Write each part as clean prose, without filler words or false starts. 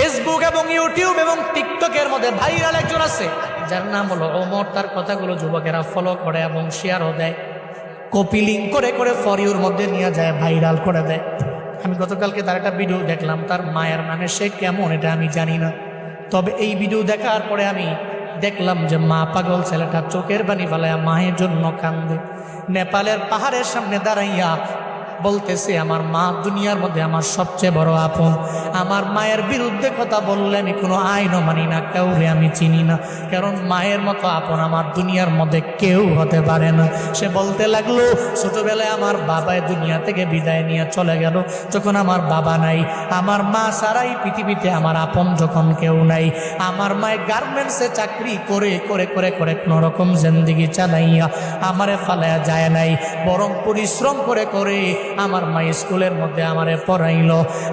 Facebook এবং YouTube এবং টিকটকের মধ্যে ভাইরাল একজন আছে যার নাম হলো ওমর। তার কথাগুলো যুবকেরা ফলো করে এবং শেয়ারও দেয়, কপি লিঙ্ক করে করে ফর ইউর মধ্যে নিয়ে যায়, ভাইরাল করে দেয়। আমি গতকালকে তার একটা ভিডিও দেখলাম, তার মায়ের নামে সে কেমন এটা আমি জানি না, তবে এই ভিডিও দেখার পরে আমি দেখলাম যে মা পাগল ছেলেটা চোখের পানি ফেলায় মায়ের জন্য কান্দে। নেপালের পাহাড়ের সামনে দাঁড়াইয়া বলতেছে, আমার মা দুনিয়ার মধ্যে আমার সবচেয়ে বড় আপন। আমার মায়ের বিরুদ্ধে কথা বললে আমি কোনো আইনও মানি না, কাউরে আমি চিনি না, কারণ মায়ের মতো আপন আমার দুনিয়ার মধ্যে কেউ হতে পারে না। সে বলতে লাগলো, ছোটবেলায় আমার বাবায় দুনিয়া থেকে বিদায় নিয়ে চলে গেল, যখন আমার বাবা নাই, আমার মা ছাড়াই পৃথিবীতে আমার আপন যখন কেউ নাই। আমার মায়ের গার্মেন্টসে চাকরি করে করে করে করে কোনো রকম জিন্দেগি চালাইয়া আমারে ফালাইয়া যায় নাই, বরং পরিশ্রম করে করে আমার মা স্কুলের মধ্যে আমারে পড়াইল।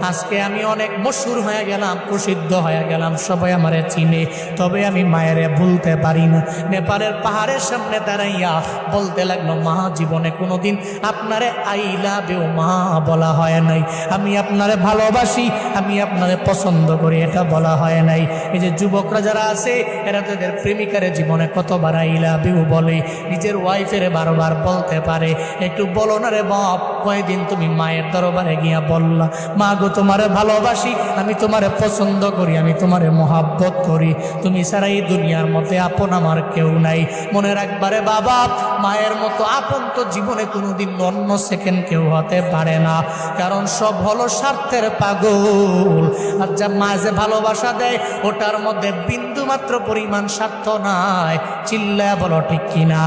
আজকে আমি অনেক মশহুর হয়ে গেলাম, প্রসিদ্ধ হয়ে গেলাম, সবাই আমারে চিনে, তবে আমি মায়েরে ভুলতে পারি না। নেপালের পাহাড়ের সামনে দাঁড়াইয়া বলতে লাগলো, মা জীবনে কোনোদিন আপনারে আই লাভ ইউ মা বলা হয় নাই, আমি আপনারে ভালোবাসি, আমি আপনারে পছন্দ করি এটা বলা হয় নাই। এই যে যুবকরা যারা আছে এরা তো এদের প্রেমিকারে জীবনে কতবার আই লাভ ইউ বলে, নিজের ওয়াইফের বারবার বলতে পারে, একটু বলো না রে বাপ, কয়েকদিন তুমি মায়ের দরবারে গিয়া বললা, মা গো তোমারে ভালোবাসি, আমি তোমারে পছন্দ করি, আমি তোমারে মহাব্বত করি, তুমি ছাড়া এই দুনিয়ার মধ্যে আপন আমার কেউ নাই। মনে রাখবারে বাবা, মায়ের মতো আপন তো জীবনে কোনোদিন অন্য সেকেন্ড কেউ হতে পারে না, কারণ সব হলো স্বার্থের পাগল। আর যা মা যে ভালোবাসা দেয় ওটার মধ্যে বিন্দু মাত্র পরিমাণ স্বার্থ নাই। চিল্লা বলো ঠিক কিনা?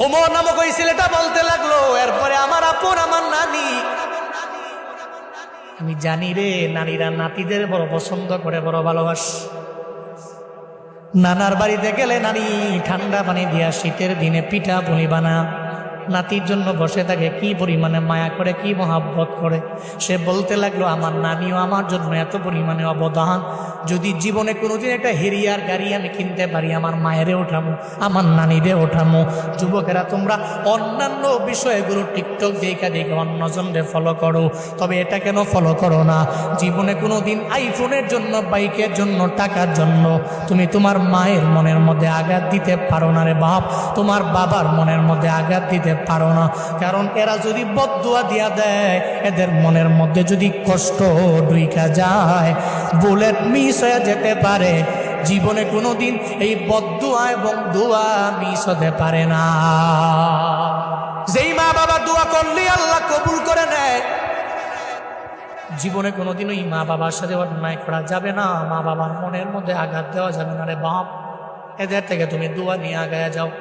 ওমর নামক ওই ছেলেটা বলতে লাগলো, এরপরে আমার আপন আমার নানি। আমি জানি রে, নারীরা নাতিদের বড় পছন্দ করে, বড় ভালোবাসে। নানার বাড়িতে গেলে নানি ঠান্ডা পানি দিয়া শীতের দিনে পিঠা পুলি বানা নাতির জন্য বসে থাকে, কি পরিমাণে মায়া করে, কি মহাব্বত করে। সে বলতে লাগলো, আমার নানিও আমার জন্য এত পরিমাণে অবদান, যদি জীবনে কোনোদিন একটা হেরিয়ার গাড়ি আমি কিনতে পারি, আমার মায়েরে ওঠামো, আমার নানিরে ওঠামো। যুবকেরা তোমরা অন্যান্য বিষয়গুলো টিকটক দেখা দেখে অন্যজনরে ফলো করো, তবে এটা কেন ফলো করো না? জীবনে কোনোদিন আইফোনের জন্য, বাইকের জন্য, টাকার জন্য তুমি তোমার মায়ের মনের মধ্যে আঘাত দিতে পারো না রে বাপ, তোমার বাবার মনের মধ্যে আঘাত দিতে পারো না, কারণ এরা যদি বদদুয়া দিয়া দেয়, এদের মনের মধ্যে যদি কষ্ট ঢুইকা যায়, বুলেট মিস হয়ে যেতে পারে। জীবনে কোনোদিন এই বদদুয়া এবং দোয়া মিস হতে পারে না। যেই মা বাবা দোয়া করলে আল্লাহ কবুল করে নেয়, জীবনে কোনোদিন ওই মা বাবার সাথে অন্যায় করা যাবে না, মা বাবার মনের মধ্যে আঘাত দেওয়া যাবে না রে বাপ। এদের থেকে তুমি দোয়া নিয়ে আগায় যাও।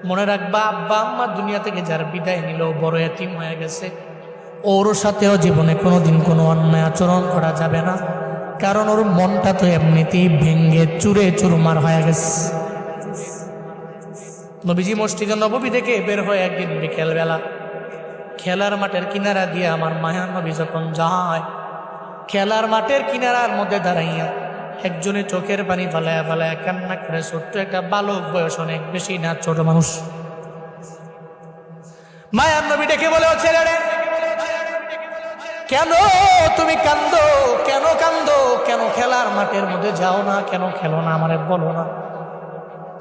মনে রাখবা, আব্বা আম্মা দুনিয়া থেকে যার বিদায় নিল, বড় এতিম হয়ে গেছে, ওর সাথেও জীবনে কোনোদিন কোনো অন্যায় আচরণ করা যাবে না, কারণ ওর মনটা তো এমনিতেই ভেঙ্গে চুরে চুরমার হয়ে গেছে। নবীজি মসজিদে নববী থেকে বের হয়ে একদিন বিকেলবেলা খেলার মাঠের কিনারা দিয়ে আমার মায়া নবী যখন যায়, খেলার মাঠের কিনারার মধ্যে দাঁড়াইয়া একজনে চোখের পানি ফালায়া ফালায়া কান্না করে, ছোট্ট একটা বালক, বয়স অনেক বেশি না, ছোট মানুষ। মায়ার নবী ডেকে বলে, ও ছেলে রে, কেন তুমি কান্দো, কেন কান্দো, কেন খেলার মাঠের মধ্যে যাও না, কেন খেলো না, আমারে বলো না।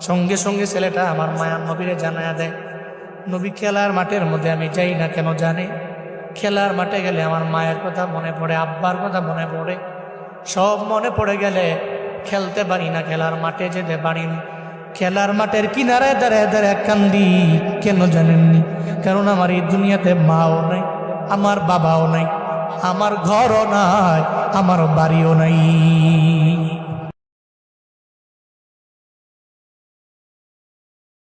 সঙ্গে সঙ্গে ছেলেটা আমার মায়ার নবীরে জানায়া দেয়, নবী খেলার মাঠের মধ্যে আমি যাই না কেন জানে, খেলার মাঠে গেলে আমার মায়ের কথা মনে পড়ে, আব্বার কথা মনে পড়ে, সব মনে পড়ে গেলে খেলতে পারি না, খেলার মাঠে যেতে পারি না। খেলার মাঠের কিনারায় দাঁড়ায় দাঁড়ায় কান্দি, কেন জানেননি? কারণ আমার এই দুনিয়াতে মাও নাই, আমার বাবাও নাই, আমার ঘরও নাই, আমার বাড়িও নাই।